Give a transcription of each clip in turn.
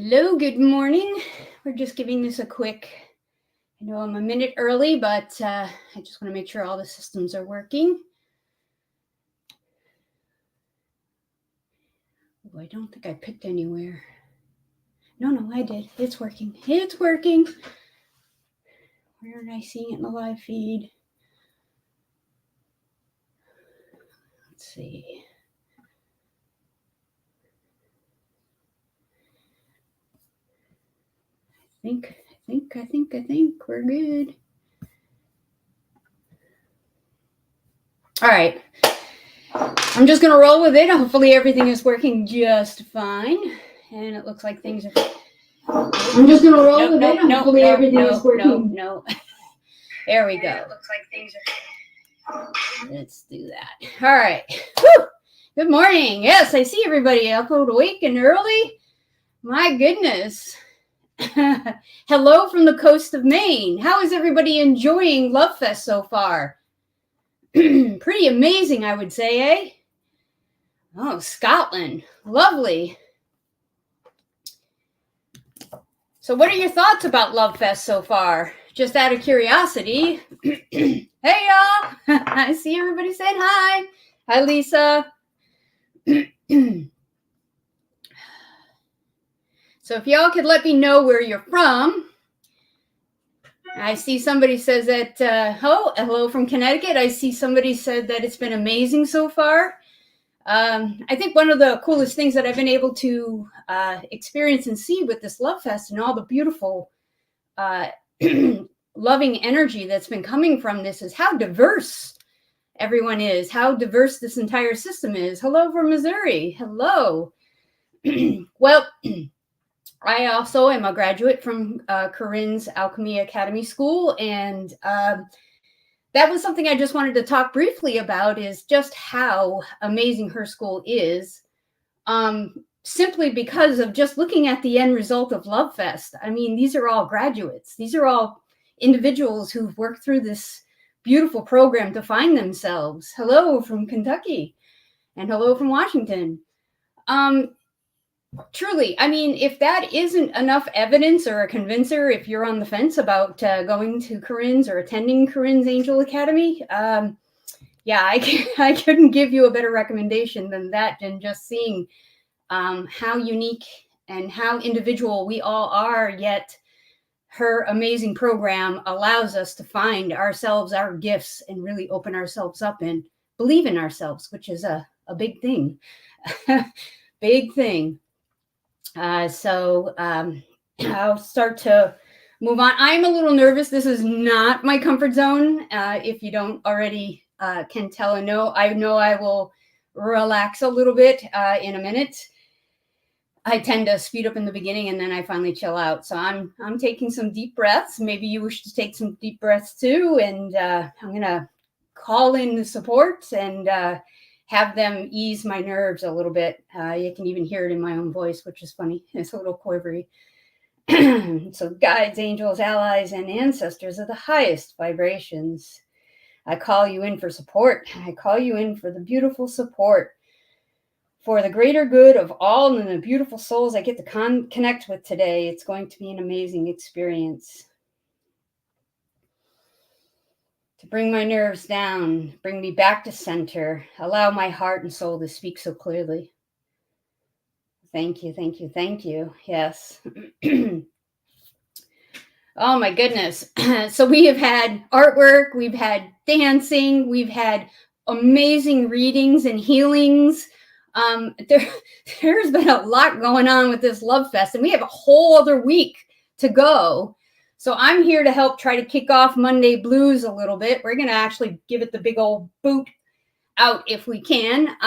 Hello, good morning. We're just giving this a quick, I know I'm a minute early, but I just want to make sure all the systems are working. Oh, I don't think I picked anywhere. No, I did. It's working. It's working. Where am I seeing it in the live feed? Let's see. I think we're good. All right. I'm just going to roll with it. Hopefully everything is working just fine. And it looks like things are... I'm just going to roll with it. Hopefully everything is working. No. There we go. It looks like things are... Let's do that. All right. Whew. Good morning. Yes, I see everybody up awake and early. My goodness. Hello from the coast of Maine. How is everybody enjoying Love Fest so far? Pretty amazing, I would say, eh? Oh, Scotland. Lovely. So what are your thoughts about Love Fest so far? Just out of curiosity. Hey, y'all. I see everybody saying hi. Hi, Lisa. So if y'all could let me know where you're from. I see somebody says that, hello from Connecticut. I see somebody said that it's been amazing so far. I think one of the coolest things that I've been able to experience and see with this Love Fest and all the beautiful loving energy that's been coming from this is how diverse everyone is, how diverse this entire system is. Hello from Missouri. Hello. Well, I also am a graduate from Corin's Alchemy Academy School, and that was something I just wanted to talk briefly about, is just how amazing her school is, simply because of just looking at the end result of Love Fest. I mean, these are all graduates. These are all individuals who've worked through this beautiful program to find themselves. Hello from Kentucky, and hello from Washington. Truly, I mean, if that isn't enough evidence or a convincer, if you're on the fence about going to Corin's or attending Corin's Angel Academy, yeah, I couldn't give you a better recommendation than that, and just seeing how unique and how individual we all are, yet her amazing program allows us to find ourselves, our gifts, and really open ourselves up and believe in ourselves, which is a big thing. Big thing. So I'll start to move on. I'm a little nervous. This is not my comfort zone. If you don't already can tell and know, I will relax a little bit in a minute. I tend to speed up in the beginning and then I finally chill out. So I'm taking some deep breaths. Maybe you wish to take some deep breaths too. And I'm going to call in the support and have them ease my nerves a little bit. You can even hear it in my own voice, which is funny. It's a little quivery. So guides, angels, allies, and ancestors of the highest vibrations, I call you in for support. I call you in for the beautiful support for the greater good of all and the beautiful souls I get to connect with today. It's going to be an amazing experience. To bring my nerves down, bring me back to center, allow my heart and soul to speak so clearly. Thank you, thank you, thank you. Yes. Oh my goodness. So we have had artwork, we've had dancing, we've had amazing readings and healings. There's been a lot going on with this Love Fest, and we have a whole other week to go. So I'm here to help try to kick off Monday Blues a little bit. We're going to actually give it the big old boot out if we can.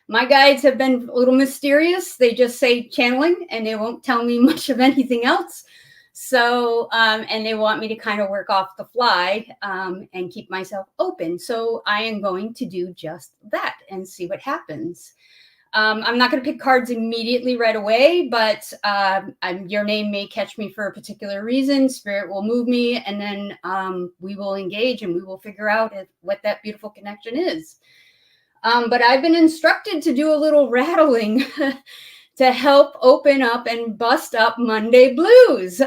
My guides have been a little mysterious. They just say channeling, and they won't tell me much of anything else. So, and they want me to kind of work off the fly and keep myself open. So I am going to do just that and see what happens. I'm not going to pick cards immediately right away, but your name may catch me for a particular reason. Spirit will move me, and then we will engage and we will figure out what that beautiful connection is. But I've been instructed to do a little rattling to help open up and bust up Monday blues.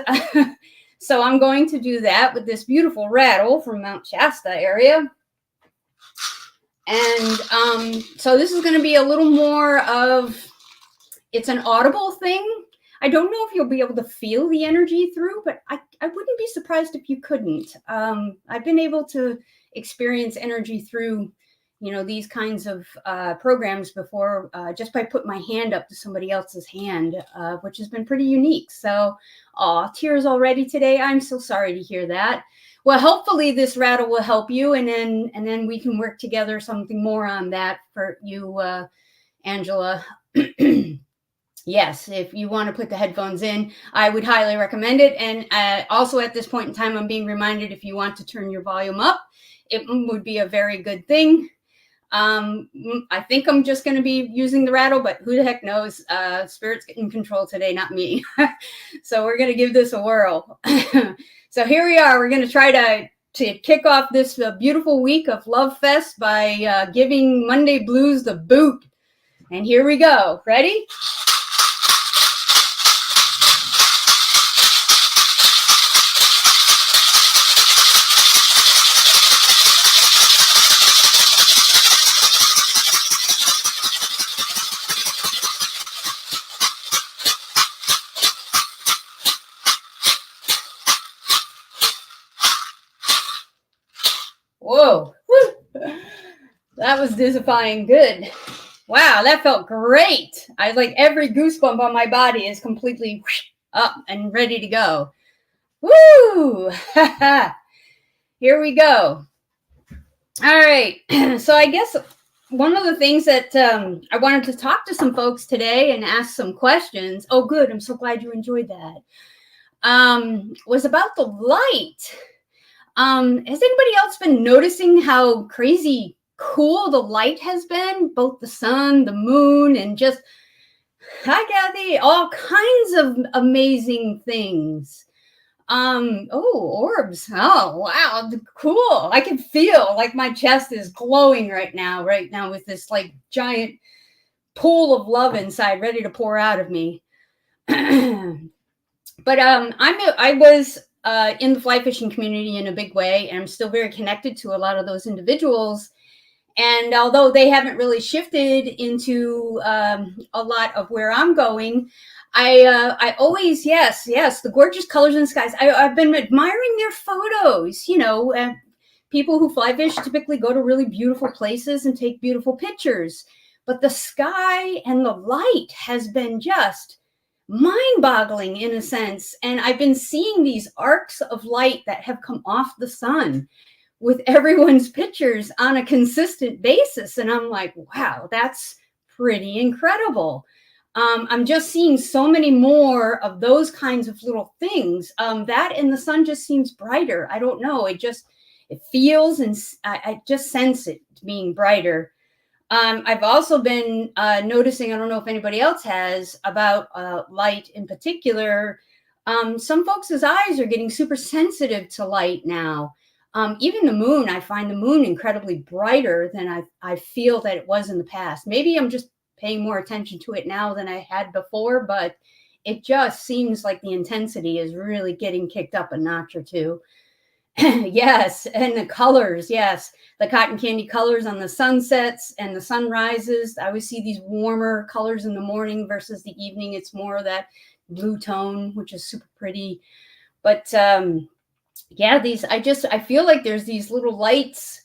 So I'm going to do that with this beautiful rattle from Mount Shasta area. And so this is going to be a little more of, it's an audible thing. I don't know if you'll be able to feel the energy through, but I wouldn't be surprised if you couldn't. I've been able to experience energy through, you know, these kinds of programs before, just by putting my hand up to somebody else's hand, which has been pretty unique. So, tears already today. I'm so sorry to hear that. Well, hopefully this rattle will help you, and then we can work together something more on that for you, Angela. Yes, if you want to put the headphones in, I would highly recommend it. And also at this point in time, I'm being reminded, if you want to turn your volume up, it would be a very good thing. I think I'm just going to be using the rattle, but who the heck knows? Spirit's in control today, not me. So we're going to give this a whirl. So here we are. We're going to try to kick off this beautiful week of Love Fest by giving Monday Blues the boot. And here we go. Ready? Whoa, that was disifying good. Wow, that felt great. I like every goosebump on my body is completely up and ready to go. Woo! Here we go. All right. So I guess one of the things that I wanted to talk to some folks today and ask some questions. Oh, good. I'm so glad you enjoyed that. Was about the light. Has anybody else been noticing how crazy cool the light has been? Both the sun, the moon, and just, hi Kathy, all kinds of amazing things. Orbs. Oh, wow, cool. I can feel like my chest is glowing right now with this like giant pool of love inside ready to pour out of me. But I was in the fly fishing community in a big way, and I'm still very connected to a lot of those individuals. And although they haven't really shifted into a lot of where I'm going, I always, yes, the gorgeous colors in the skies. I've been admiring their photos. You know, people who fly fish typically go to really beautiful places and take beautiful pictures. But the sky and the light has been just mind-boggling in a sense. And I've been seeing these arcs of light that have come off the sun with everyone's pictures on a consistent basis. And I'm like, wow, that's pretty incredible. I'm just seeing so many more of those kinds of little things. That and the sun just seems brighter. I don't know. It feels, and I just sense it being brighter. I've also been noticing, I don't know if anybody else has, about light in particular. Some folks' eyes are getting super sensitive to light now. Even the moon, I find the moon incredibly brighter than I feel that it was in the past. Maybe I'm just paying more attention to it now than I had before, but it just seems like the intensity is really getting kicked up a notch or two. Yes, and the colors, yes. The cotton candy colors on the sunsets and the sunrises. I always see these warmer colors in the morning versus the evening. It's more of that blue tone, which is super pretty. But yeah, I feel like there's these little lights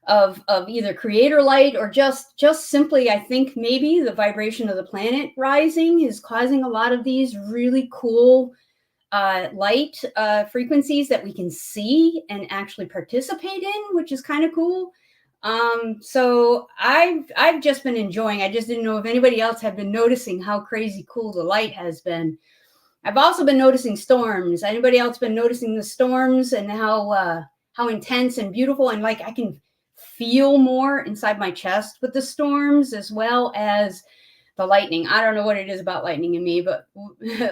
of either creator light or just simply, I think maybe the vibration of the planet rising is causing a lot of these really cool light frequencies that we can see and actually participate in, which is kind of cool. So I've just been enjoying. I just didn't know if anybody else had been noticing how crazy cool the light has been. I've also been noticing storms. Anybody else been noticing the storms and how intense and beautiful, and like I can feel more inside my chest with the storms as well as the lightning. I don't know what it is about lightning and me, but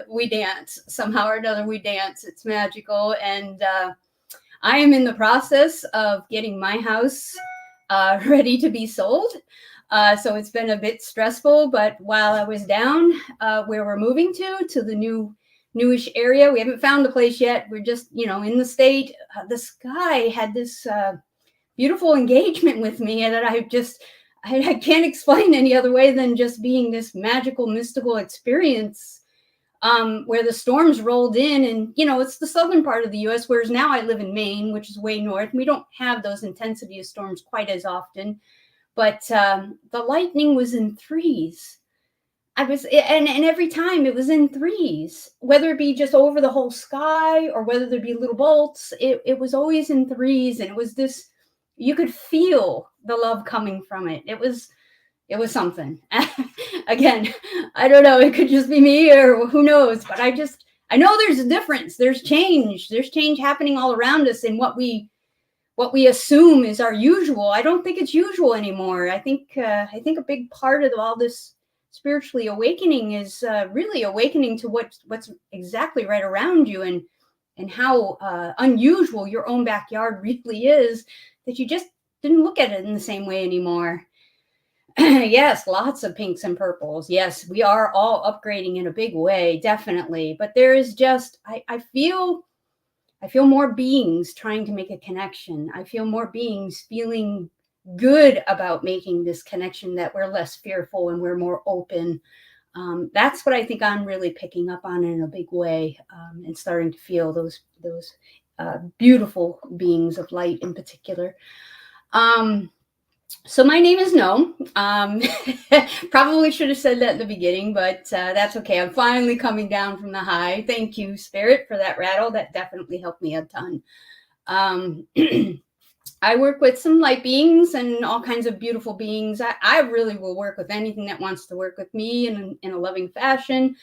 we dance somehow or another. We dance. It's magical. And I am in the process of getting my house ready to be sold. So it's been a bit stressful, but while I was down where we're moving to the newish area, we haven't found the place yet. We're just, in the state. This guy had this beautiful engagement with me that I can't explain any other way than just being this magical, mystical experience where the storms rolled in. And, it's the southern part of the U.S., whereas now I live in Maine, which is way north. We don't have those intensity of storms quite as often. But the lightning was in threes. And every time it was in threes, whether it be just over the whole sky or whether there be little bolts, it was always in threes. And it was this, you could feel the love coming from it. It was something. Again, I don't know. It could just be me or who knows, but I know there's a difference. There's change happening all around us in what we assume is our usual. I don't think it's usual anymore. I think a big part of all this spiritually awakening is really awakening to what's exactly right around you and how unusual your own backyard really is, that you just didn't look at it in the same way anymore. Yes, lots of pinks and purples. Yes, we are all upgrading in a big way, definitely. But there is just, I feel more beings trying to make a connection. I feel more beings feeling good about making this connection, that we're less fearful and we're more open. That's what I think I'm really picking up on in a big way, and starting to feel those beautiful beings of light in particular. So my name is Nome. Probably should have said that in the beginning, but that's okay. I'm finally coming down from the high. Thank you, Spirit, for that rattle. That definitely helped me a ton. I work with some light beings and all kinds of beautiful beings. I really will work with anything that wants to work with me in a loving fashion,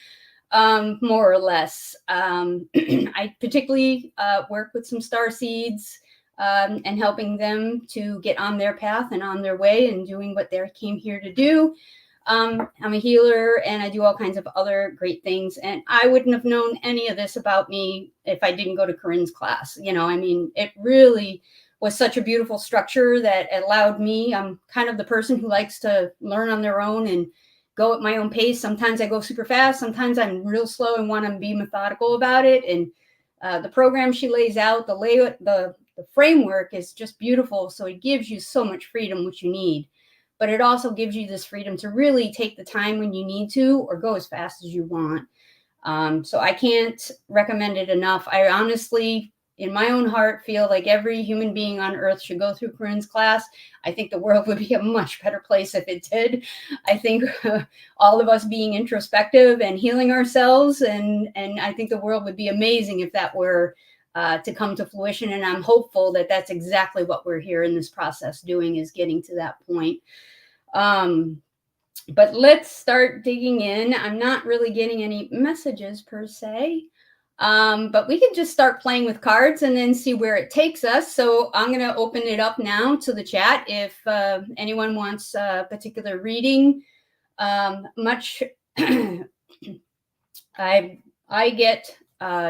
more or less. I particularly work with some star seeds, and helping them to get on their path and on their way and doing what they came here to do. I'm a healer and I do all kinds of other great things. And I wouldn't have known any of this about me if I didn't go to Corin's class. It really was such a beautiful structure that allowed me. I'm kind of the person who likes to learn on their own and go at my own pace. Sometimes I go super fast. Sometimes I'm real slow and want to be methodical about it. And the program she lays out, the framework is just beautiful. So it gives you so much freedom, which you need. But it also gives you this freedom to really take the time when you need to, or go as fast as you want. So I can't recommend it enough. I honestly, in my own heart, feel like every human being on earth should go through Corin's class. I think the world would be a much better place if it did. I think all of us being introspective and healing ourselves, and I think the world would be amazing if that were to come to fruition. And I'm hopeful that that's exactly what we're here in this process doing, is getting to that point. But let's start digging in. I'm not really getting any messages per se, but we can just start playing with cards and then see where it takes us. So I'm going to open it up now to the chat. If anyone wants a particular reading, I get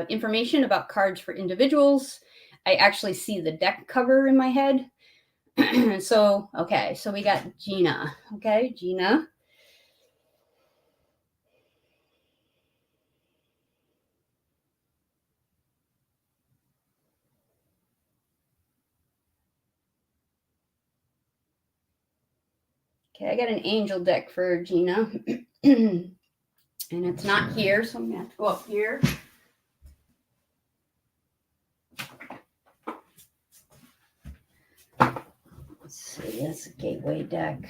information about cards for individuals. I actually see the deck cover in my head. So we got Gina. Okay, Gina. Okay, I got an angel deck for Gina. And it's not here, so I'm going to have to go up here. Let's see, that's a gateway deck.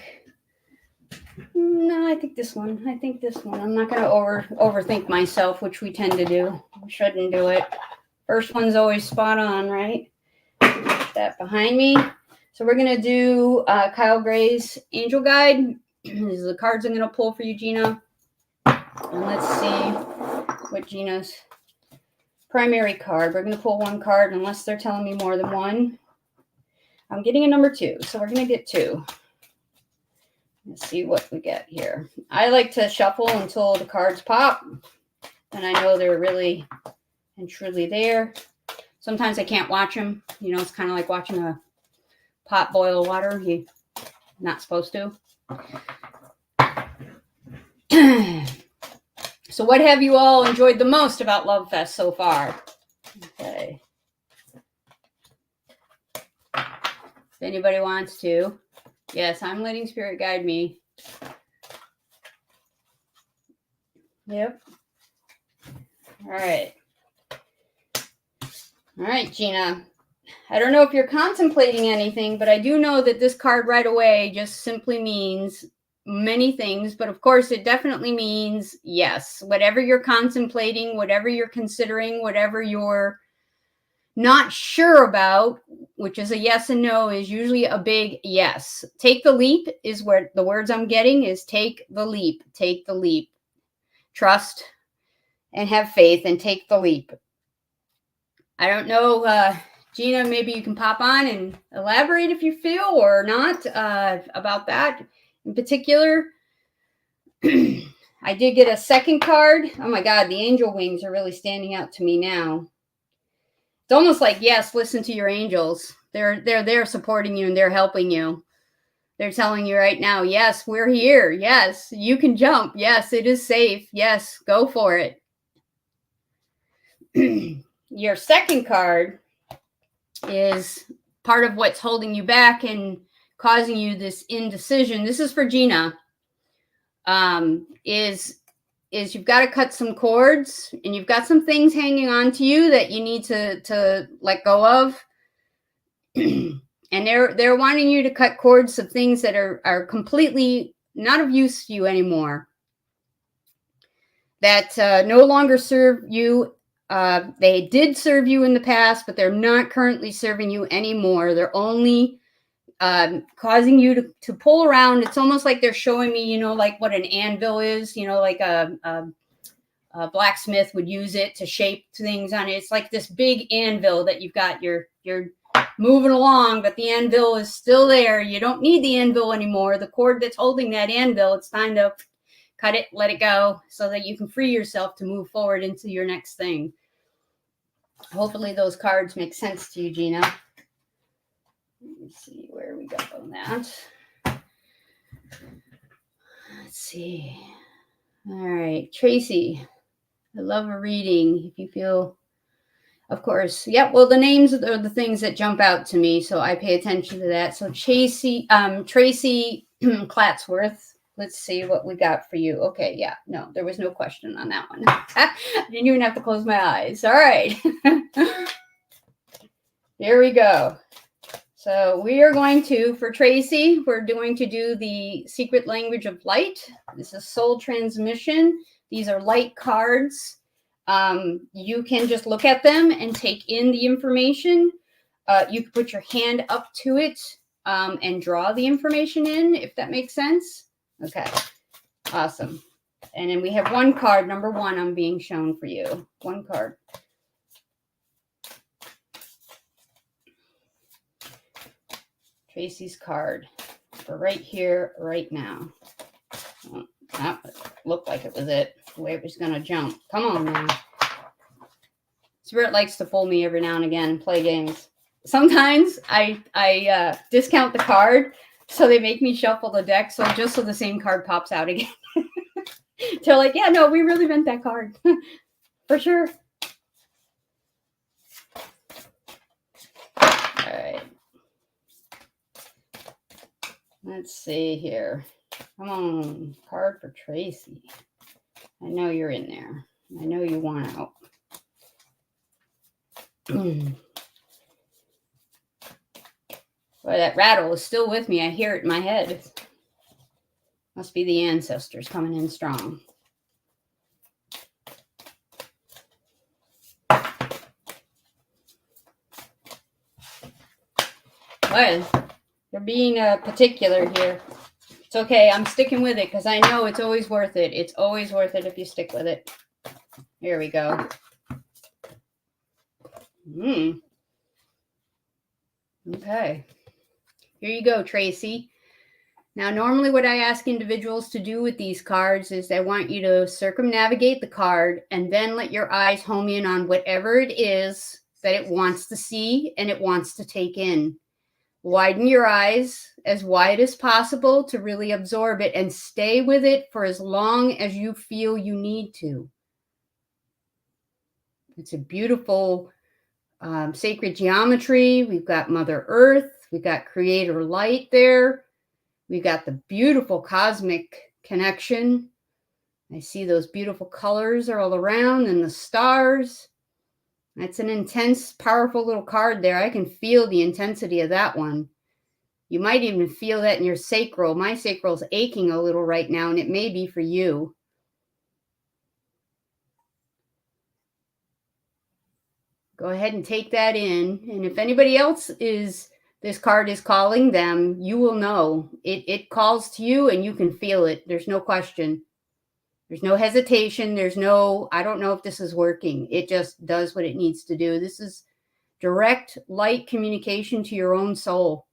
No, I think this one. I'm not going to overthink myself, which we tend to do. We shouldn't do it. First one's always spot on, right? Put that behind me. So we're going to do Kyle Gray's Angel Guide. These are the cards I'm going to pull for you, Gina. And let's see what Gina's primary card. We're going to pull one card unless they're telling me more than one. I'm getting a number 2, so we're going to get 2. Let's see what we get here. I like to shuffle until the cards pop, and I know they're really and truly there. Sometimes I can't watch them. It's kind of like watching a pot boil water. You're not supposed to. So what have you all enjoyed the most about Love Fest so far? Okay. If anybody wants to. Yes, I'm letting Spirit guide me. Yep. All right. All right, Gina. I don't know if you're contemplating anything, but I do know that this card right away just simply means many things. But of course, it definitely means yes. Whatever you're contemplating, whatever you're considering, whatever you're not sure about, which is a yes and no, is usually a big yes. Take the leap is where the words I'm getting is take the leap. Take the leap. Trust and have faith and take the leap. I don't know, Gina, maybe you can pop on and elaborate if you feel or not about that in particular. I did get a second card. Oh my God, the angel wings are really standing out to me now. It's almost like, yes, listen to your angels. They're there supporting you and they're helping you. They're telling you right now, yes, we're here. Yes, you can jump. Yes, it is safe. Yes, go for it. Your second card is part of what's holding you back and causing you this indecision. This is for Gina. Is you've got to cut some cords and you've got some things hanging on to you that you need to let go of. And they're wanting you to cut cords of things that are completely not of use to you anymore. That no longer serve you. They did serve you in the past, but they're not currently serving you anymore. They're only causing you to pull around. It's almost like they're showing me, you know, like what an anvil is, you know, like a blacksmith would use it to shape things on it. It's like this big anvil that you've got. You're moving along, but the anvil is still there. You don't need the anvil anymore. The cord that's holding that anvil, it's time to cut it, let it go, so that you can free yourself to move forward into your next thing. Hopefully those cards make sense to you, Gina. Let me see where we go on that. Let's see. All right, Tracy. I love a reading. If you feel, of course. Yep. Well, the names are the things that jump out to me, so I pay attention to that. So Tracy Clatsworth. Let's see what we got for you. Okay, yeah. No, there was no question on that one. I didn't even have to close my eyes. All right. Here we go. So we are going to, for Tracy, we're going to do the secret language of light. This is soul transmission. These are light cards. You can just look at them and take in the information. You can put your hand up to it and draw the information in, if that makes sense. Okay, awesome. And then we have one card, number one, I'm being shown for you. One card. Tracy's card for right here, right now. Oh, that looked like it was it. The way it was going to jump. Come on now. Spirit likes to fool me every now and again and play games. Sometimes I discount the card, so they make me shuffle the deck, so just so the same card pops out again. They're like, yeah, no, we really meant that card. For sure. All right. Let's see here. Come on, card for Tracy. I know you're in there. I know you want out. Boy, that rattle is still with me. I hear it in my head. Must be the ancestors coming in strong. Well, you're being particular here. It's okay. I'm sticking with it because I know it's always worth it. It's always worth it if you stick with it. Here we go. Okay. Here you go, Tracy. Now, normally what I ask individuals to do with these cards is I want you to circumnavigate the card and then let your eyes home in on whatever it is that it wants to see and it wants to take in. Widen your eyes as wide as possible to really absorb it and stay with it for as long as you feel you need to. It's a beautiful sacred geometry. We've got Mother Earth. We've got Creator Light there. We've got the beautiful cosmic connection. I see those beautiful colors are all around and the stars. That's an intense, powerful little card there. I can feel the intensity of that one. You might even feel that in your sacral. My sacral's aching a little right now, and it may be for you. Go ahead and take that in. And if anybody else this card is calling them, you will know. It calls to you and you can feel it. There's no question. There's no hesitation. There's no, I don't know if this is working. It just does what it needs to do. This is direct light communication to your own soul.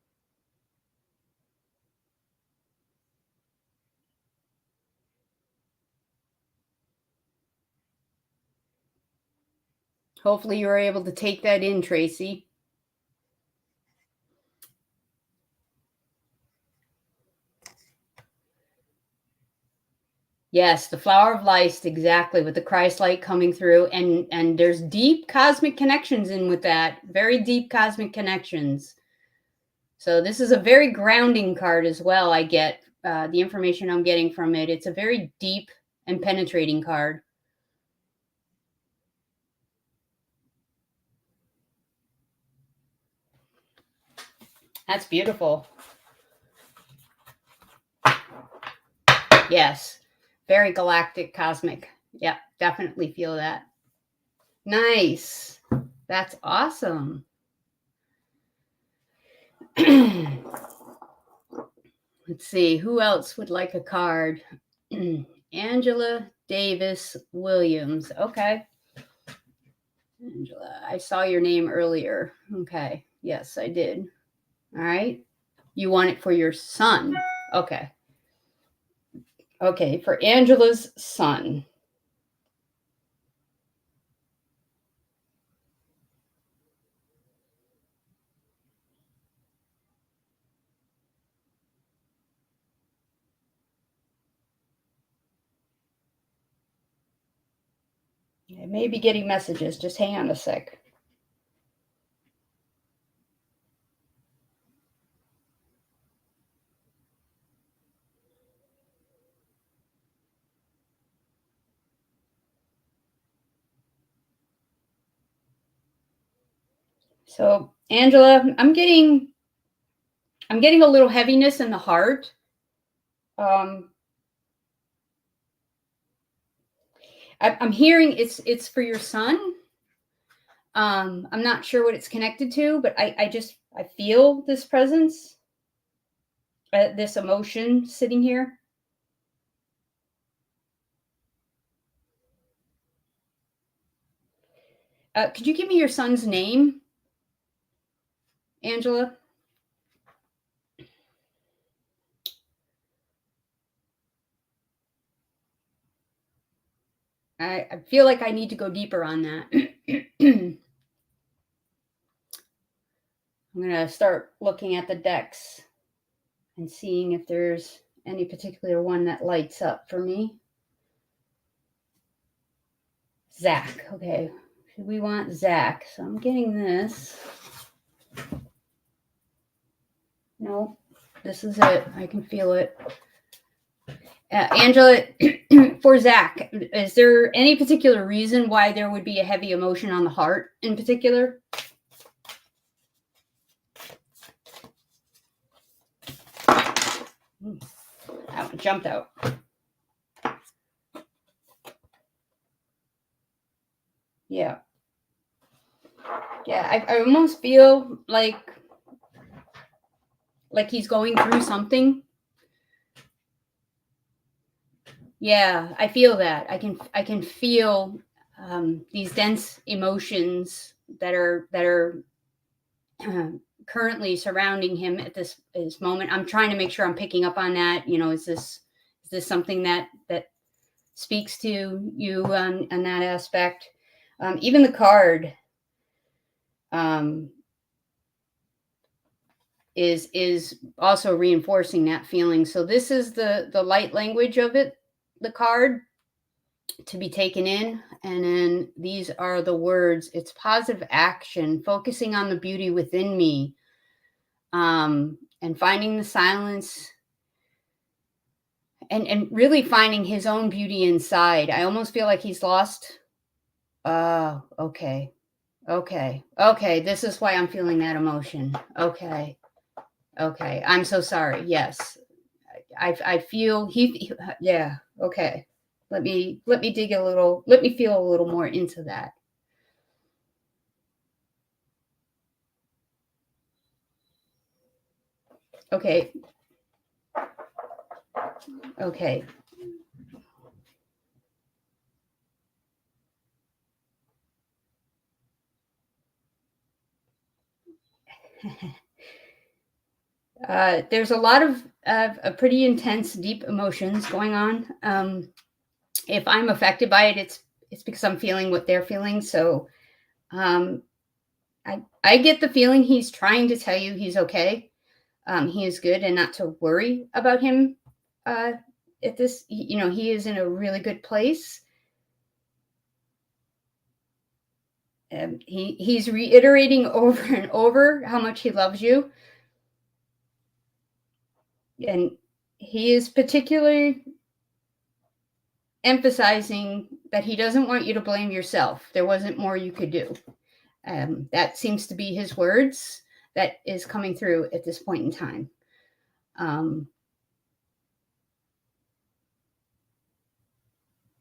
Hopefully you were able to take that in, Tracy. Yes, the flower of light, exactly, with the Christ light coming through. And there's deep cosmic connections in with that. Very deep cosmic connections. So this is a very grounding card as well. I get the information I'm getting from it. It's a very deep and penetrating card. That's beautiful. Yes, very galactic, cosmic. Yeah, definitely feel that. Nice. That's awesome. Let's see, who else would like a card? Angela Davis Williams. Okay. Angela, I saw your name earlier. Okay. Yes, I did. All right. You want it for your son. Okay. Okay, for Angela's son. I may be getting messages. Just hang on a sec. So, Angela, I'm getting a little heaviness in the heart. I'm hearing it's for your son. I'm not sure what it's connected to, but I feel this presence, this emotion sitting here. Could you give me your son's name, Angela? I feel like I need to go deeper on that. I'm going to start looking at the decks and seeing if there's any particular one that lights up for me. Zach. Okay. We want Zach. So I'm getting this. No, this is it. I can feel it. Angela, for Zach, is there any particular reason why there would be a heavy emotion on the heart in particular? That one jumped out. Yeah. Yeah, I almost feel like he's going through something. Yeah, I feel that. I can feel these dense emotions that are currently surrounding him at this moment. I'm trying to make sure I'm picking up on that. You know, is this something that speaks to you on that aspect? Even the card. is also reinforcing that feeling. So this is the light language of it, the card to be taken in. And then these are the words. It's positive action, focusing on the beauty within me, and finding the silence, and really finding his own beauty inside. I almost feel like he's lost. Okay. This is why I'm feeling that emotion. Okay. I'm so sorry. Yes. I feel yeah. Okay. Let me dig a little, let me feel a little more into that. Okay. There's a lot of pretty intense, deep emotions going on. If I'm affected by it, it's because I'm feeling what they're feeling. So I get the feeling he's trying to tell you he's okay. He is good, and not to worry about him. At this, he is in a really good place. He's reiterating over and over how much he loves you. And he is particularly emphasizing that he doesn't want you to blame yourself. There wasn't more you could do. That seems to be his words that is coming through at this point in time.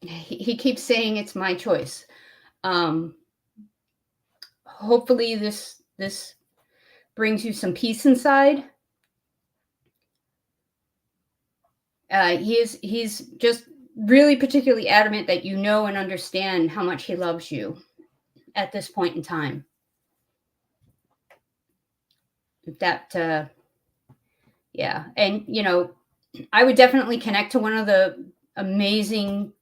He keeps saying it's my choice. Hopefully this brings you some peace inside. He's just really particularly adamant that you know and understand how much he loves you at this point in time. That yeah. And I would definitely connect to one of the amazing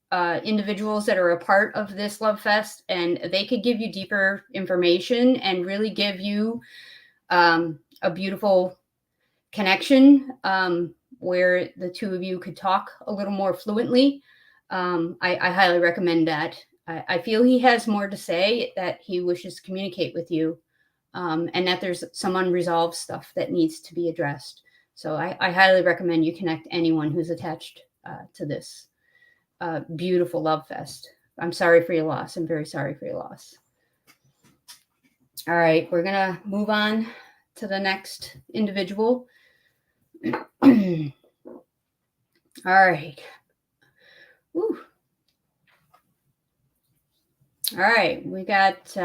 individuals that are a part of this love fest, and they could give you deeper information and really give you a beautiful connection, where the two of you could talk a little more fluently. I highly recommend that. I feel he has more to say, that he wishes to communicate with you, and that there's some unresolved stuff that needs to be addressed. So I highly recommend you connect anyone who's attached to this beautiful love fest. I'm sorry for your loss. I'm very sorry for your loss. All right, we're going to move on to the next individual. All right. Woo. All right, we got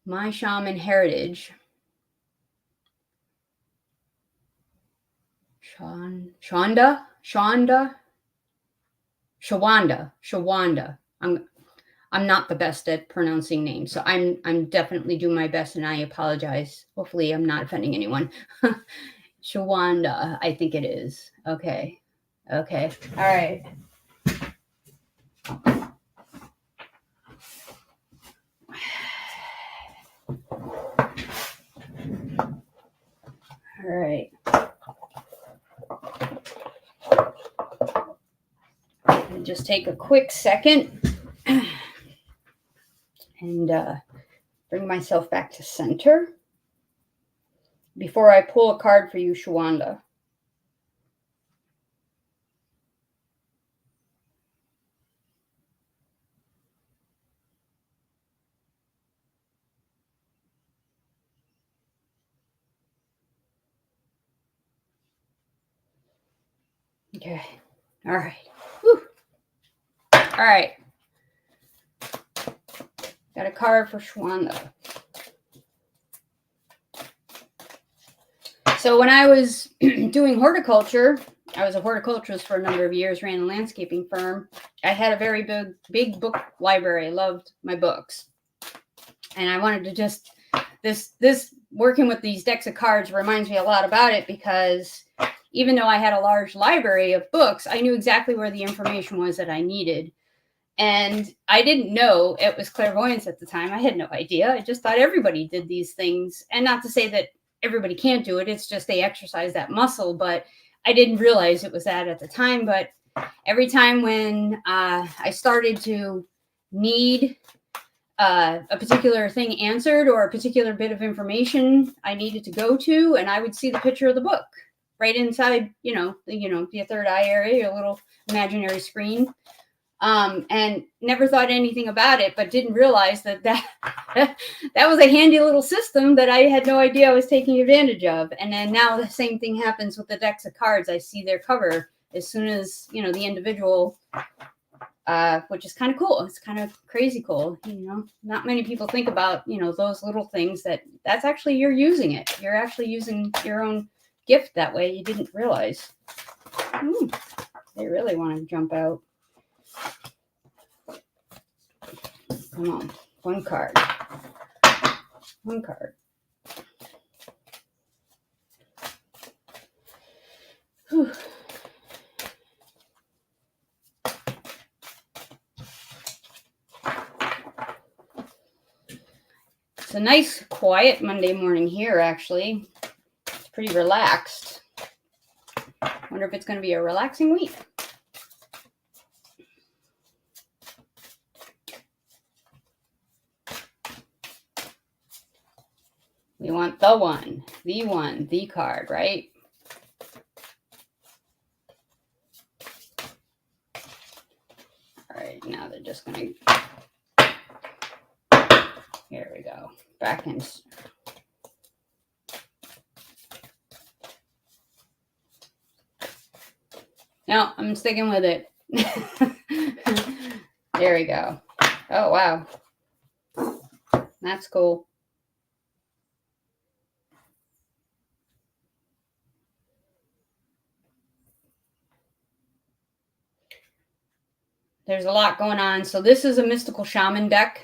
my shaman heritage. Shawanda. I'm not the best at pronouncing names, so I'm definitely doing my best, and I apologize. Hopefully, I'm not offending anyone. Shawanda, I think it is. Okay. All right. All right. And just take a quick second and bring myself back to center before I pull a card for you, Shawanda. Okay. All right. Whew. All right. Got a card for Shawanda. So when I was doing horticulture, I was a horticulturist for a number of years, ran a landscaping firm. I had a very big book library. I loved my books. And I wanted to just, this working with these decks of cards reminds me a lot about it, because even though I had a large library of books, I knew exactly where the information was that I needed. And I didn't know it was clairvoyance at the time. I had no idea. I just thought everybody did these things. And not to say that everybody can't do it. It's just they exercise that muscle. But I didn't realize it was that at the time. But every time when I started to need a particular thing answered or a particular bit of information I needed to go to, and I would see the picture of the book right inside, the third eye area, your little imaginary screen. And never thought anything about it, but didn't realize that was a handy little system that I had no idea I was taking advantage of. And then now the same thing happens with the decks of cards. I see their cover as soon as, the individual, which is kind of cool. It's kind of crazy cool. Not many people think about, those little things that's actually, you're using it. You're actually using your own gift that way. You didn't realize. They really want to jump out. Come on, one card. One card. Whew. It's a nice, quiet Monday morning here, actually. It's pretty relaxed. Wonder if it's going to be a relaxing week. We want the one, the card, right? All right, now they're just going to... Here we go. Back in... No, I'm sticking with it. There we go. Oh, wow. That's cool. There's a lot going on. So this is a mystical shaman deck.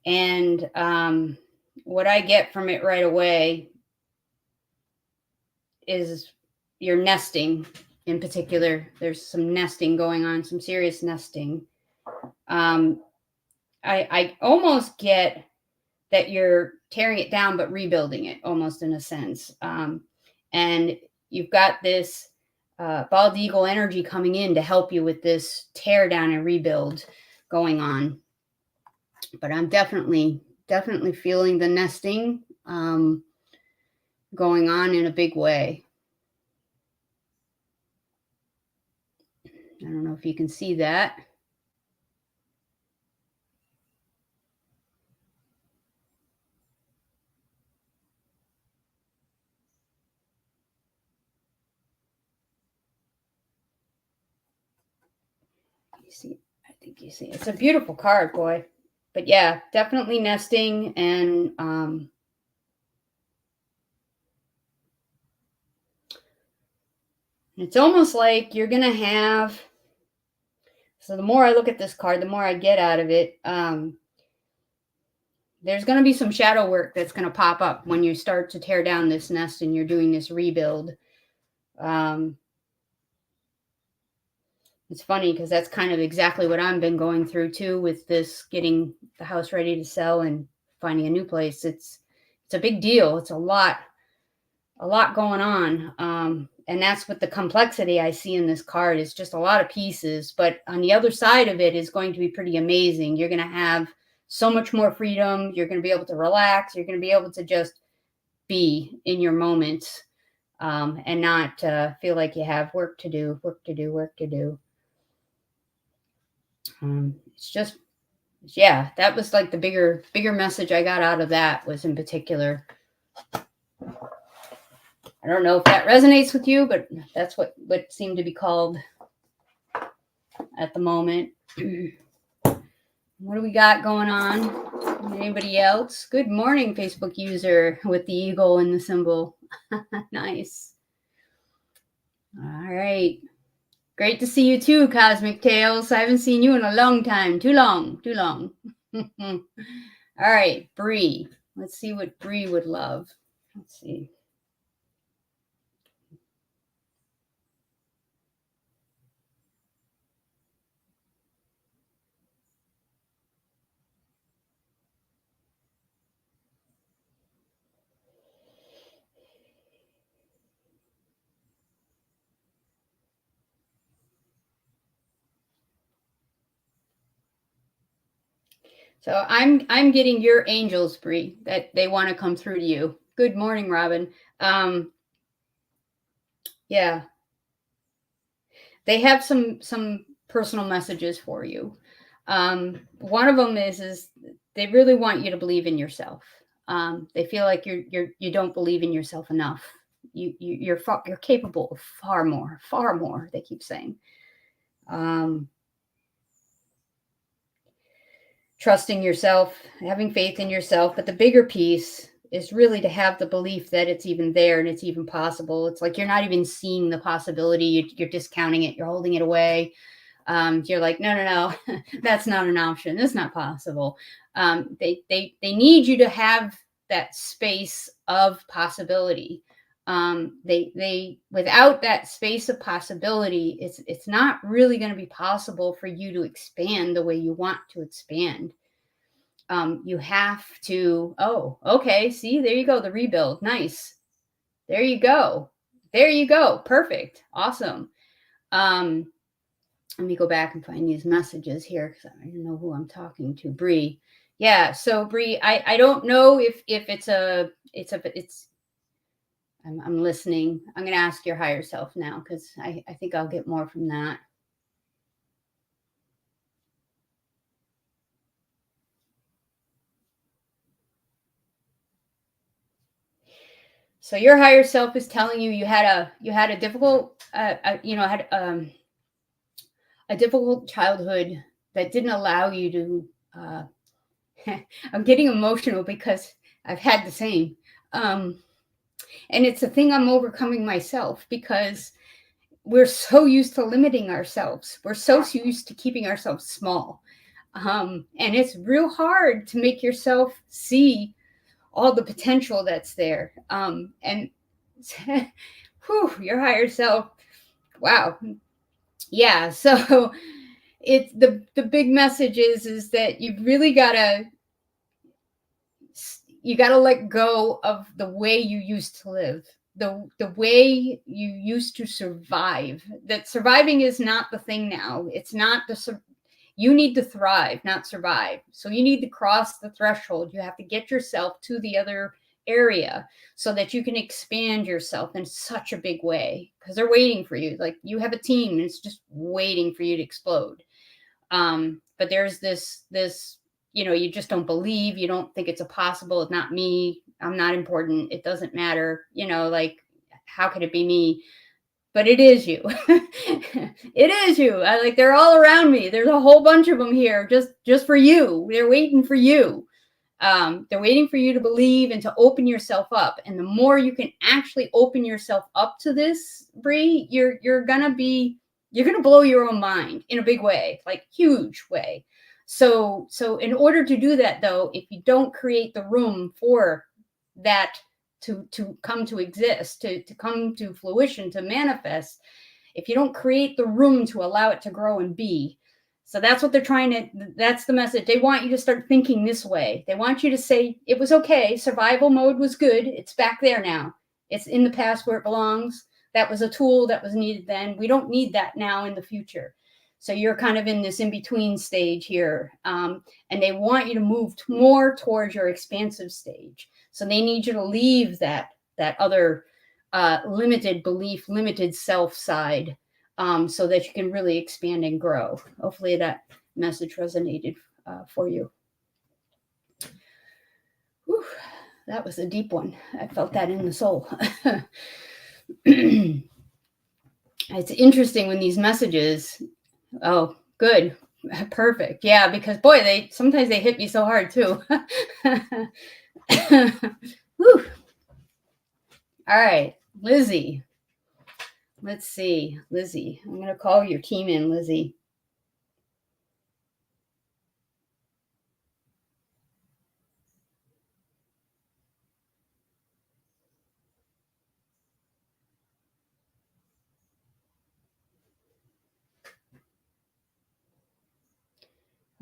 And what I get from it right away is your nesting in particular. There's some nesting going on, some serious nesting. I almost get that you're tearing it down, but rebuilding it almost in a sense. And you've got this bald eagle energy coming in to help you with this tear down and rebuild going on. But I'm definitely feeling the nesting going on in a big way. I don't know if you can see that. You see, I think you see. It's a beautiful card, boy. But yeah, definitely nesting, and it's almost like you're going to have... So the more I look at this card, the more I get out of it. There's going to be some shadow work that's going to pop up when you start to tear down this nest and you're doing this rebuild. It's funny because that's kind of exactly what I've been going through too with this, getting the house ready to sell and finding a new place. It's a big deal. It's a lot going on. And that's what the complexity I see in this card is, just a lot of pieces. But on the other side of it is going to be pretty amazing. You're going to have so much more freedom. You're going to be able to relax. You're going to be able to just be in your moments, and not feel like you have work to do. It's just, yeah, that was like the bigger message I got out of that, was in particular. I don't know if that resonates with you, but that's what seemed to be called at the moment. What do we got going on? Anybody else? Good morning, Facebook user with the eagle and the symbol. Nice. All right. Great to see you too, Cosmic Tales. I haven't seen you in a long time. Too long. All right, Bree. Let's see what Bree would love. Let's see. So I'm getting your angels, Bree, that they want to come through to you. Good morning, Robin. Yeah, they have some personal messages for you. One of them is they really want you to believe in yourself. They feel like you don't believe in yourself enough. You're capable of far more, far more. They keep saying. Trusting yourself, having faith in yourself, but the bigger piece is really to have the belief that it's even there and it's even possible. It's like you're not even seeing the possibility. You're discounting it. You're holding it away. You're like, no, that's not an option. It's not possible. They need you to have that space of possibility. They without that space of possibility, it's not really going to be possible for you to expand the way you want to expand. You have to, oh, okay, see, there you go, the rebuild. Nice. There you go. There you go. Perfect. Awesome. Let me go back and find these messages here because I don't know who I'm talking to. Bree. Yeah. So Bree, I don't know if it's I'm listening. I'm going to ask your higher self now because I think I'll get more from that. So your higher self is telling you had a difficult had a difficult childhood that didn't allow you to I'm getting emotional because I've had the same. And it's a thing I'm overcoming myself because we're so used to limiting ourselves. We're so used to keeping ourselves small. And it's real hard to make yourself see all the potential that's there. And whew, your higher self. Wow. Yeah. So it's the big message is that you've really gotta let go of the way you used to live, the way you used to survive. That surviving is not the thing now. It's not you need to thrive, not survive. So you need to cross the threshold. You have to get yourself to the other area so that you can expand yourself in such a big way because they're waiting for you. Like you have a team and it's just waiting for you to explode. But there's this you just don't believe, you don't think it's a possible. It's not me. I'm not important. It doesn't matter. Like how could it be me? But it is you. It is you. Like they're all around me. There's a whole bunch of them here just for you. They're waiting for you. They're waiting for you to believe and to open yourself up. And the more you can actually open yourself up to this, Bree, you're gonna blow your own mind in a big way, like huge way. So in order to do that, though, if you don't create the room for that to come to exist, to come to fruition, to manifest, if you don't create the room to allow it to grow and be. So that's what that's the message. They want you to start thinking this way. They want you to say, it was okay. Survival mode was good. It's back there now. It's in the past where it belongs. That was a tool that was needed then. We don't need that now in the future. So you're kind of in this in-between stage here. And they want you to move more towards your expansive stage. So they need you to leave that other limited belief, limited self side, so that you can really expand and grow. Hopefully that message resonated for you. Whew, that was a deep one. I felt that in the soul. It's interesting when these messages, oh, good, perfect. Yeah, because boy, sometimes they hit me so hard too. Whew. All right, Lizzy. Let's see, Lizzy. I'm going to call your team in, Lizzy.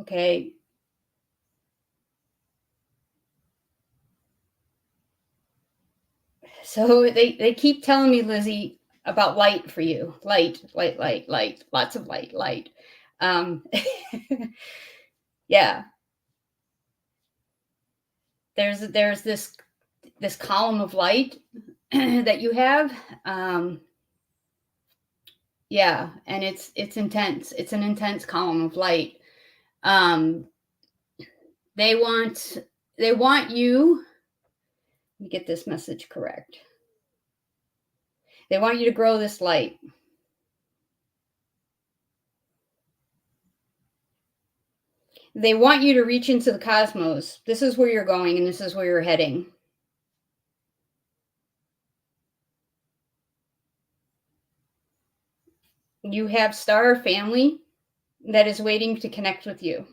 Okay. So they keep telling me, Lizzy, about light for you. Light, lots of light. Yeah. there's this column of light that you have. Yeah, and it's intense. It's an intense column of light. Um, they want you. Let me get this message correct. They want you to grow this light. They want you to reach into the cosmos. This is where you're going, and this is where you're heading. You have star family that is waiting to connect with you.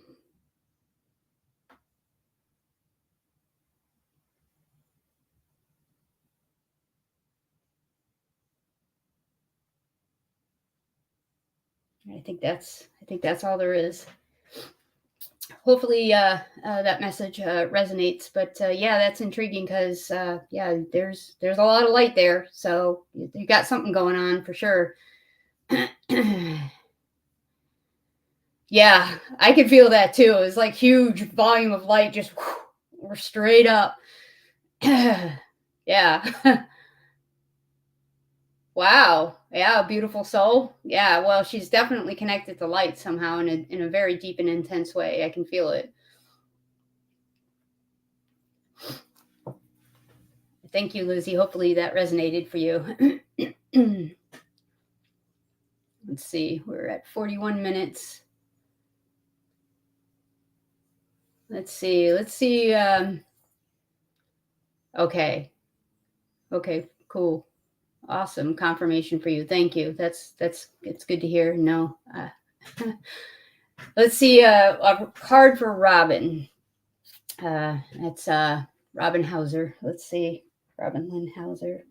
I think that's all there is. Hopefully that message resonates, but yeah, that's intriguing because yeah, there's a lot of light there, so you got something going on for sure. Yeah, I could feel that too. It's like huge volume of light just we're straight up. Yeah. Wow. Yeah, beautiful soul. Yeah, well, she's definitely connected to light somehow in a very deep and intense way. I can feel it. Thank you, Lizzy. Hopefully that resonated for you. Let's see. We're at 41 minutes. Let's see. Okay. Okay, cool. Awesome confirmation for you. Thank you. It's good to hear. No. Let's see a card for Robin. That's Robin Hauser. Let's see. Robin Lynn Hauser.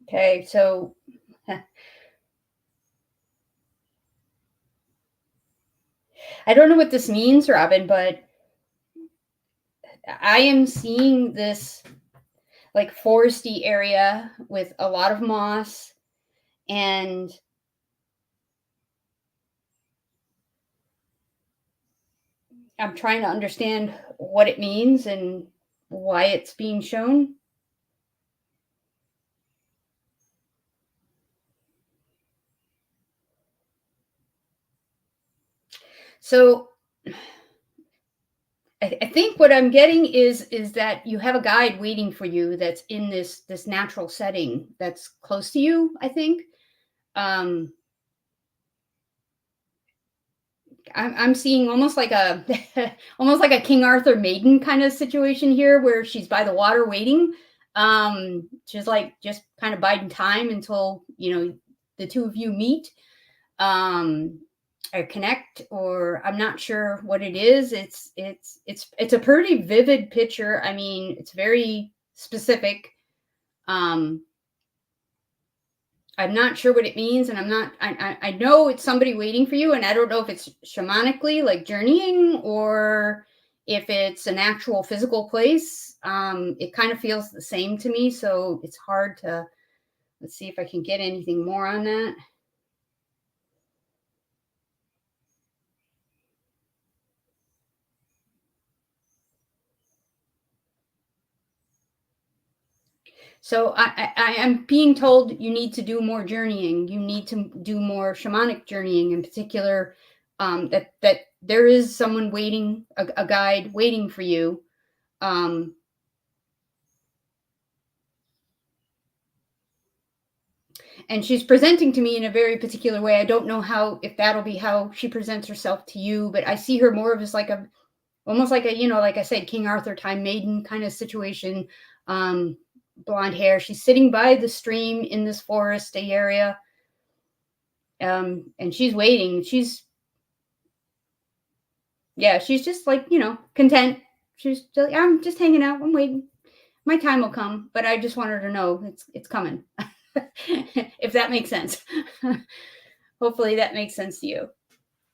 Okay, so I don't know what this means, Robin, but I am seeing this like foresty area with a lot of moss, and I'm trying to understand what it means and why it's being shown. So I think what I'm getting is that you have a guide waiting for you that's in this natural setting that's close to you. I think um, I'm seeing almost like a almost like a King Arthur maiden kind of situation here, where she's by the water waiting. She's like just kind of biding time until the two of you meet. Um, or connect, or I'm not sure what it is. It's a pretty vivid picture. I mean, it's very specific. um I'm not sure what it means, and I know it's somebody waiting for you, and I don't know if it's shamanically like journeying, or if it's an actual physical place. It kind of feels the same to me, so it's hard to. Let's see if I can get anything more on that. So I am being told you need to do more journeying. You need to do more shamanic journeying, in particular. That there is someone waiting, a guide waiting for you. Um, and she's presenting to me in a very particular way. I don't know if that'll be how she presents herself to you, but I see her more of as like almost like like I said, King Arthur time maiden kind of situation. Um, Blonde hair. She's sitting by the stream in this foresty area. And she's waiting. She's just like, content. She's just like, I'm just hanging out. I'm waiting. My time will come, but I just want her to know it's coming. If that makes sense. Hopefully that makes sense to you.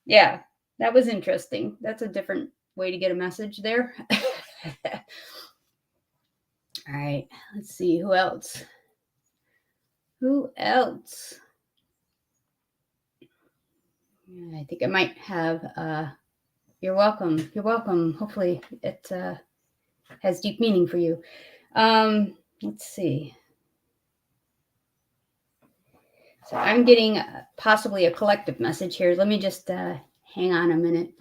Yeah, that was interesting. That's a different way to get a message there. All right, let's see who else. Who else? I think I might have. You're welcome. You're welcome. Hopefully it has deep meaning for you. Let's see. So I'm getting possibly a collective message here. Let me just hang on a minute.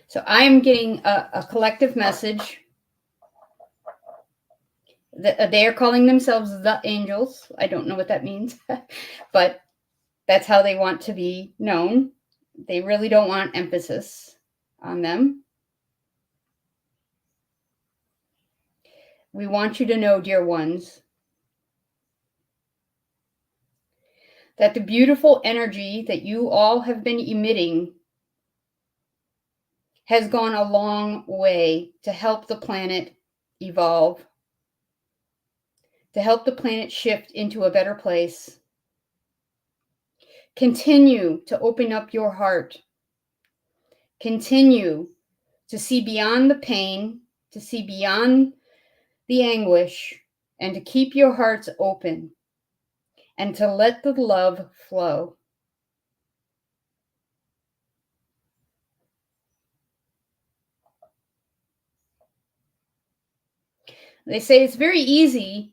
So I'm getting a collective message. They are calling themselves the angels. I don't know what that means, but that's how they want to be known. They really don't want emphasis on them. We want you to know, dear ones, that the beautiful energy that you all have been emitting has gone a long way to help the planet evolve, to help the planet shift into a better place. Continue to open up your heart. Continue to see beyond the pain, to see beyond the anguish, and to keep your hearts open and to let the love flow. They say it's very easy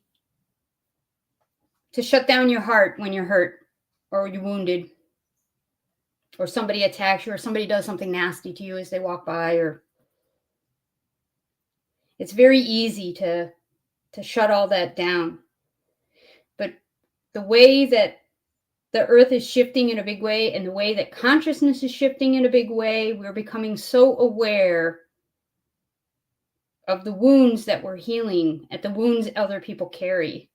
to shut down your heart when you're hurt or you're wounded or somebody attacks you or somebody does something nasty to you as they walk by, or it's very easy to shut all that down. But the way that the earth is shifting in a big way and the way that consciousness is shifting in a big way, we're becoming so aware of the wounds that we're healing, at the wounds other people carry,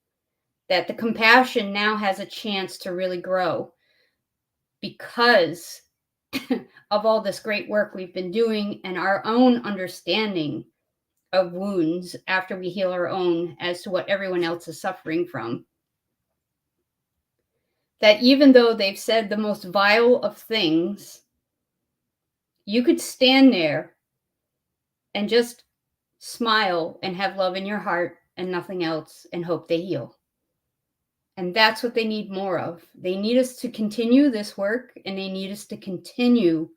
that the compassion now has a chance to really grow because of all this great work we've been doing and our own understanding of wounds after we heal our own as to what everyone else is suffering from. That even though they've said the most vile of things, you could stand there and just smile and have love in your heart and nothing else and hope they heal. And that's what they need more of. They need us to continue this work, and they need us to continue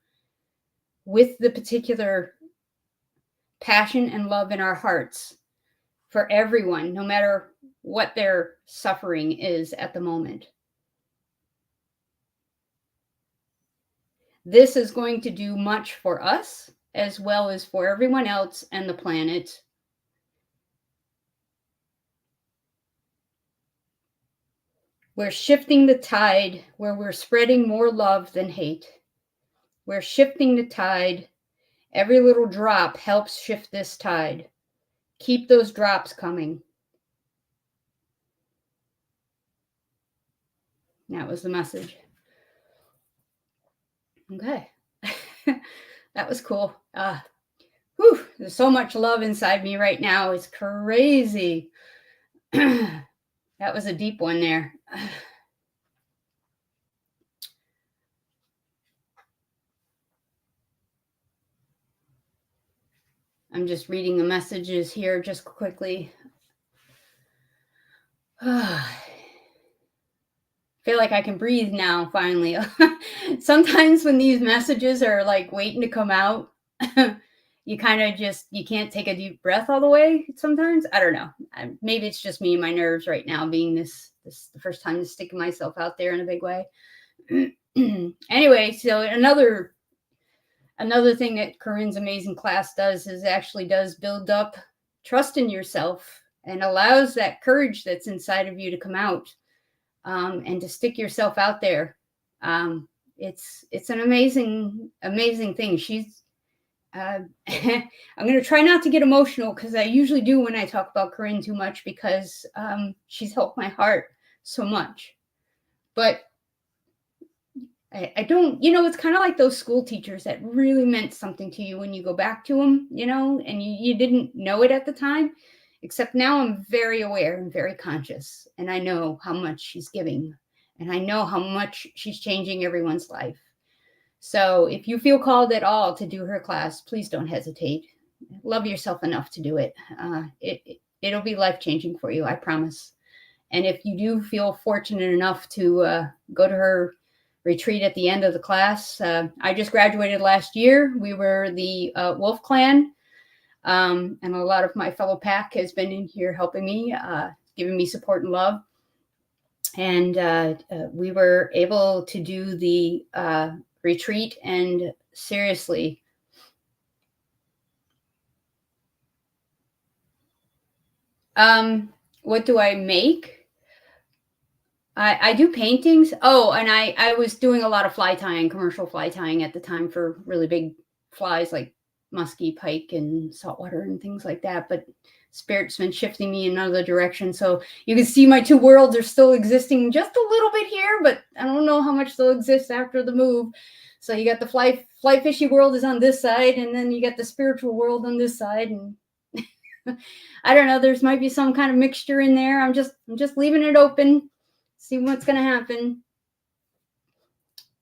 with the particular passion and love in our hearts for everyone, no matter what their suffering is at the moment. This is going to do much for us as well as for everyone else and the planet. We're shifting the tide where we're spreading more love than hate. We're shifting the tide. Every little drop helps shift this tide. Keep those drops coming. That was the message. Okay. That was cool. There's so much love inside me right now. It's crazy. That was a deep one there. I'm just reading the messages here just quickly. Feel like I can breathe now, finally. Sometimes when these messages are like waiting to come out, you kind of just, you can't take a deep breath all the way sometimes. I don't know. Maybe it's just me and my nerves right now, being this the first time to sticking myself out there in a big way. Anyway, so another thing that Corin's amazing class does is actually does build up trust in yourself and allows that courage that's inside of you to come out, and to stick yourself out there. It's an amazing thing. I'm going to try not to get emotional, because I usually do when I talk about Corin too much, because she's helped my heart so much. But I don't, it's kind of like those school teachers that really meant something to you when you go back to them, and you didn't know it at the time, except now I'm very aware and very conscious, and I know how much she's giving, and I know how much she's changing everyone's life. So if you feel called at all to do her class, please don't hesitate. Love yourself enough to do it. It'll be life-changing for you, I promise. And if you do feel fortunate enough to go to her retreat at the end of the class, I just graduated last year. We were the Wolf Clan, and a lot of my fellow pack has been in here helping me, giving me support and love. And we were able to do the retreat, and seriously, what do I make? I do paintings. Oh, and I was doing a lot of fly tying, commercial fly tying at the time, for really big flies like muskie, pike, and saltwater and things like that. But Spirit's been shifting me in another direction. So you can see my two worlds are still existing just a little bit here, but I don't know how much they'll exist after the move. So you got the fly fishy world is on this side, and then you got the spiritual world on this side. And I don't know, there's might be some kind of mixture in there. I'm just leaving it open. See what's going to happen.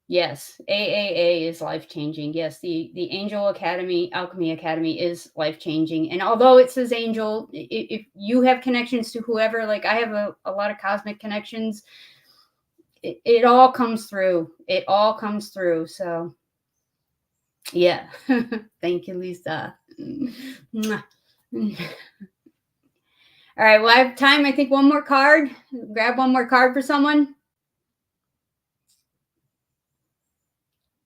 Yes, AAA is life-changing. Yes, the Angel Academy, Alchemy Academy is life-changing. And although it says Angel, if you have connections to whoever, like I have a lot of cosmic connections, it all comes through. It all comes through. So, yeah. Thank you, Lisa. All right, well, I have time. I think one more card. Grab one more card for someone.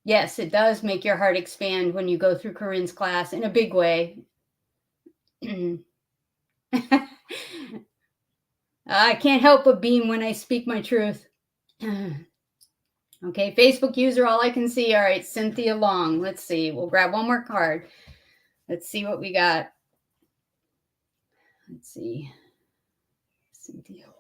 Yes, it does make your heart expand when you go through Corin's class in a big way. I can't help but beam when I speak my truth. Okay, Facebook user, all I can see. All right, Cynthia Long. Let's see. We'll grab one more card. Let's see what we got. Let's see. Cynthia Long.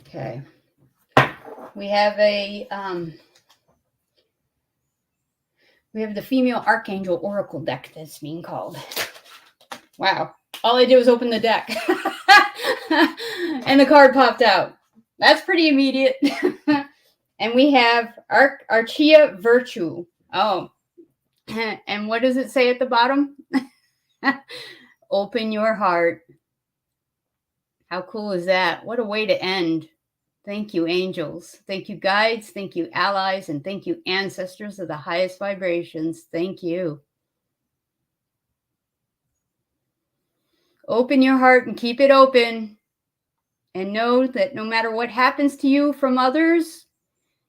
Okay. We have the female Archangel Oracle deck that's being called. Wow. All I did was open the deck. And the card popped out. That's pretty immediate. And we have Archia Virtue. Oh. And what does it say at the bottom? Open your heart. How cool is that? What a way to end. Thank you, angels. Thank you, guides. Thank you, allies. And thank you, ancestors of the highest vibrations. Thank you. Open your heart and keep it open. And know that no matter what happens to you from others,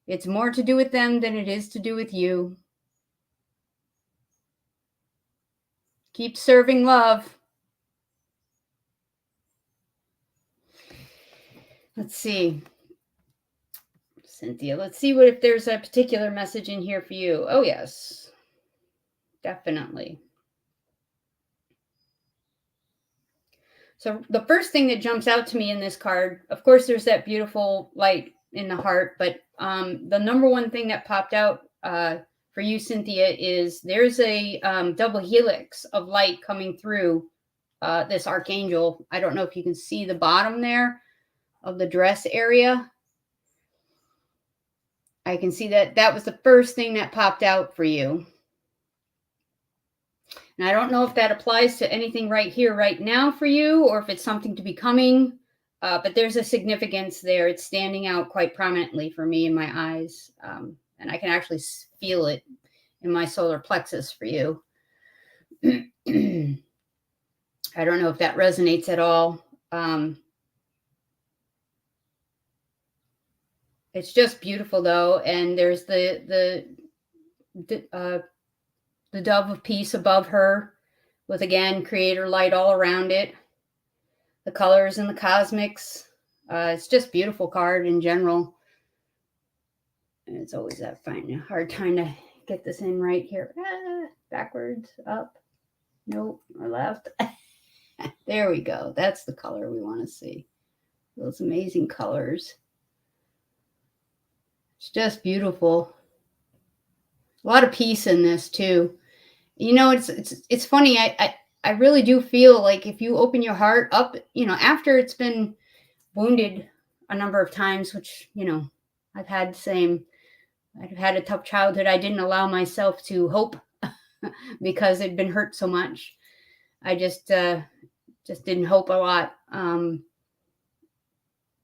it's more to do with them than it is to do with you. Keep serving love. Let's see. Cynthia, let's see if there's a particular message in here for you. Oh, yes. Definitely. So the first thing that jumps out to me in this card, of course, there's that beautiful light in the heart, but the number one thing that popped out for you, Cynthia, is there's a double helix of light coming through this archangel. I don't know if you can see the bottom there of the dress area. I can see that was the first thing that popped out for you. And I don't know if that applies to anything right here, right now for you, or if it's something to be coming, but there's a significance there. It's standing out quite prominently for me in my eyes, and I can actually feel it in my solar plexus for you. I don't know if that resonates at all. It's just beautiful though. And there's the dove of peace above her with, again, creator light all around it. The colors and the cosmics. It's just beautiful card in general. And it's always that hard time to get this in right here. Backwards, up, nope, or left. There we go. That's the color we want to see. Those amazing colors. It's just beautiful. A lot of peace in this too. You know, it's funny. I really do feel like if you open your heart up, you know, after it's been wounded a number of times, which, you know, I've had the same. I've had a tough childhood. I didn't allow myself to hope because it'd been hurt so much. I just didn't hope a lot.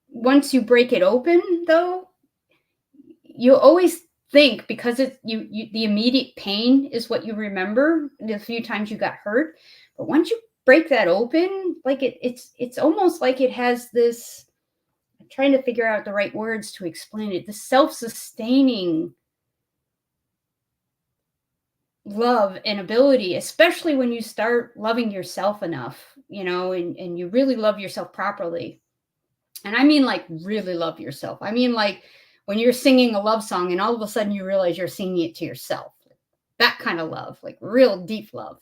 Once you break it open, though, you always think, because it's the immediate pain is what you remember the few times you got hurt. But once you break that open, like it's almost like it has this. I'm trying to figure out the right words to explain it. The self-sustaining love and ability, especially when you start loving yourself enough, you know, and you really love yourself properly. And I mean, like, really love yourself. I mean, like, when you're singing a love song and all of a sudden you realize you're singing it to yourself. That kind of love, like real deep love.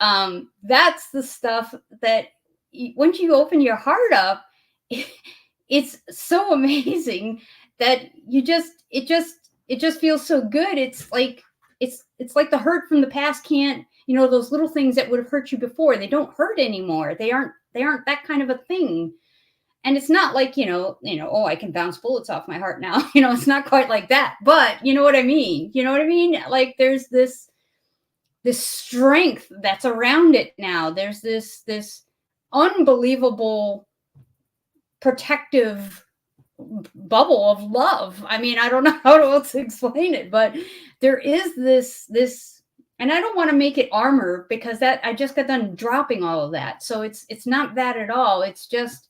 That's the stuff that once you open your heart up, it's so amazing that it just feels so good. It's like the hurt from the past can't, you know, those little things that would have hurt you before, they don't hurt anymore. They aren't that kind of a thing. And it's not like, you know, oh, I can bounce bullets off my heart now. You know, it's not quite like that. But you know what I mean? You know what I mean? Like there's this strength that's around it now. There's this unbelievable protective bubble of love. I mean, I don't know how else to explain it, but there is this, and I don't want to make it armor, because that I just got done dropping all of that. So it's not that at all. It just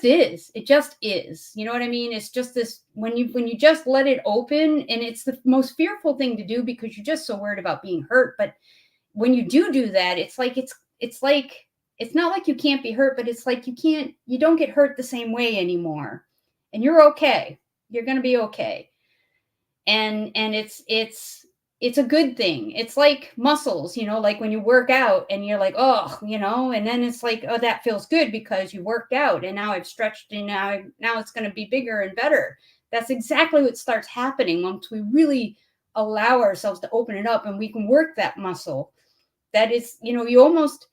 is. You know what I mean? It's just this, when you just let it open, and it's the most fearful thing to do because you're just so worried about being hurt. But when you do that, it's like it's not like you can't be hurt, but it's like you don't get hurt the same way anymore. And you're okay. You're going to be okay. And it's a good thing. It's like muscles, you know, like when you work out and you're like, oh, you know, and then it's like, oh, that feels good because you worked out and now I've stretched and now it's going to be bigger and better. That's exactly what starts happening once we really allow ourselves to open it up and we can work that muscle. That is, you know, you almost,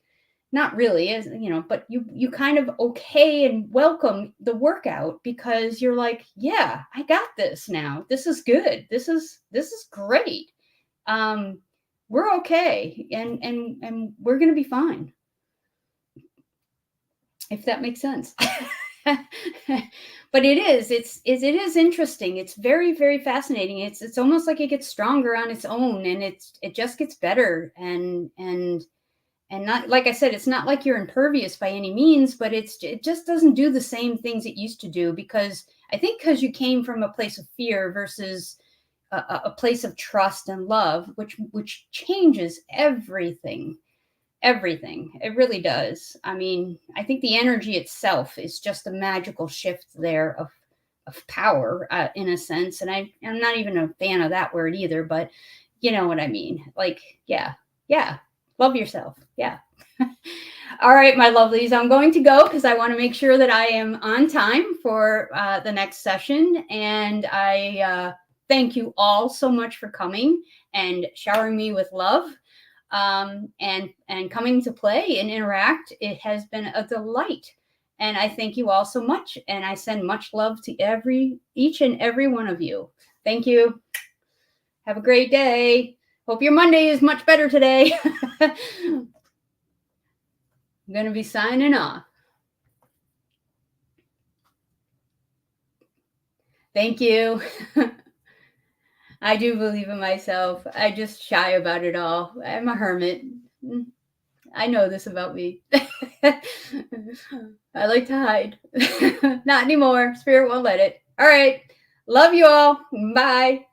not really, as you know, but you kind of okay and welcome the workout because you're like, yeah, I got this now. This is good. This is great. We're okay, and we're gonna be fine, if that makes sense. But it is interesting. It's very, very fascinating. It's almost like it gets stronger on its own, and it just gets better, and not, like I said, it's not like you're impervious by any means, but it just doesn't do the same things it used to do, because you came from a place of fear versus a place of trust and love, which changes everything. It really does. I mean, I think the energy itself is just a magical shift there of power, in a sense. And I'm not even a fan of that word either, but you know what I mean? Like, yeah. Love yourself. Yeah. All right, my lovelies, I'm going to go because I want to make sure that I am on time for the next session. And I thank you all so much for coming and showering me with love, and coming to play and interact. It has been a delight. And I thank you all so much. And I send much love to each and every one of you. Thank you. Have a great day. Hope your Monday is much better today. I'm going to be signing off. Thank you. I do believe in myself. I just shy about it all. I'm a hermit. I know this about me. I like to hide. Not anymore. Spirit won't let it. All right. Love you all. Bye.